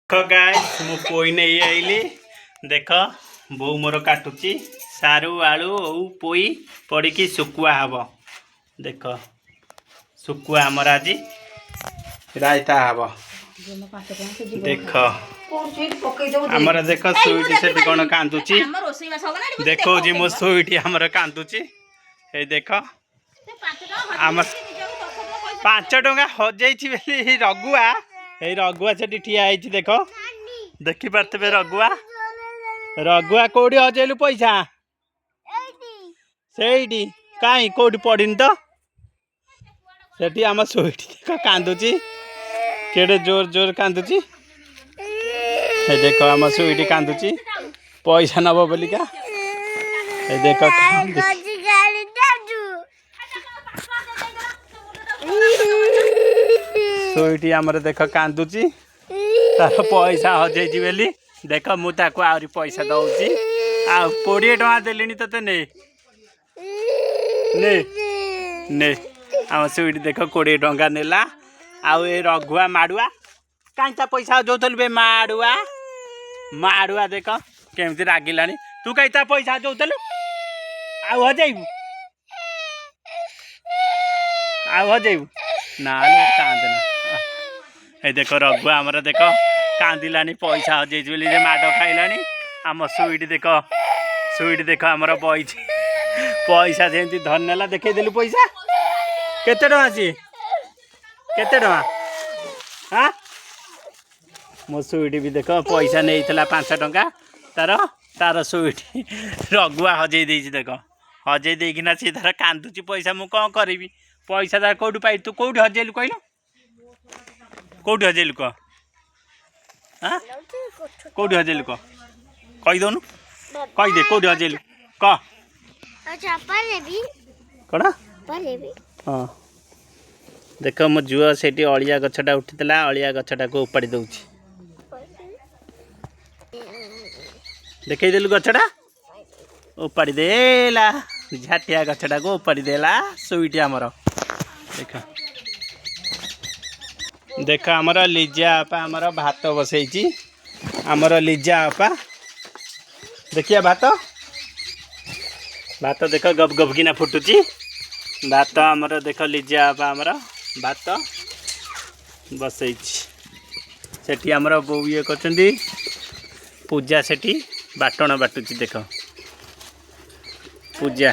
देख गाइस मु पोई नहीं आइली देख बो मोर काटुची सारू आलू और पोई पड़ी की सुकुआ हब देख सुकुआ आमर आज रायता हब देख आमर देख सुईटी से कौन कांदुची देखो जी मो सुईटी आमर कांदुची ए देख आम 5 टंका हजाई रगुआ ये रगुआ से ठिया है देख देखी पारे रगुआ रगुआ कौटी हजेलु पैसा से कहीं कौटी पड़नी तो से आम सुईटी देख कांदुची केड़े जोर जोर कांदुची देख आम सुईटी कांदुची पैसा नब बोलिका देख सुईटी आमर देख कांदुची तार पैसा हजेजी बेली देख मुझे आहरी पैसा दौची आ 20 टଙ୍କା देली ते ने ने ने आम सुईटी देख 20 टଙ୍କା नेला आउ ए रघुआ माड़ुआ कहीं पैसा जोतल बे माड़ुआ माड़ुआ देख केमती रागिलानी तू कहीं पैसा जोतलु आउ हजेबू आउ हजेबू ना कांदना ए देख रघुआ आमर देख कांदिलानी पैसा हजे बोली माड़ खाइलानी आम सुईटी देख आमर बही पैसा जमी धन नेला देखे देलु पैसा केते टଙ୍କା सी केते टଙ୍କା हाँ मो सुईटी भी देख पैसा नहीं 5 टଙ୍କା तार तार सुईटी रघुआ हजे देख हजे देना सी तार कांदुची पैसा मु कौन करी पैसा तार कौटू पाई तू कौटी हजेलु कहलु कौटी हजेलु कह हाँ कौटी हजेलु कह कहीदनु कहीदे कौटी हजेलु कह कौन हाँ देख मो झुआ से अलिया गछटा उठीला अलिया गछटा को उपाड़ी दौची देखई देलु गछटा उपाड़ी देला झाटिया गछटा को उपाड़ी देला सुईटी आमर देख देख आमर लिजा आपा आमर भात बसई आमर लिजा आपा देखिया भात भात देख गप गप किना फुटुची भात आमर देख लिजा आपा आमर भात बसई सेठी आमर बो ये करछंदी पूजा सेठी बाटण बाटुची देख पूजा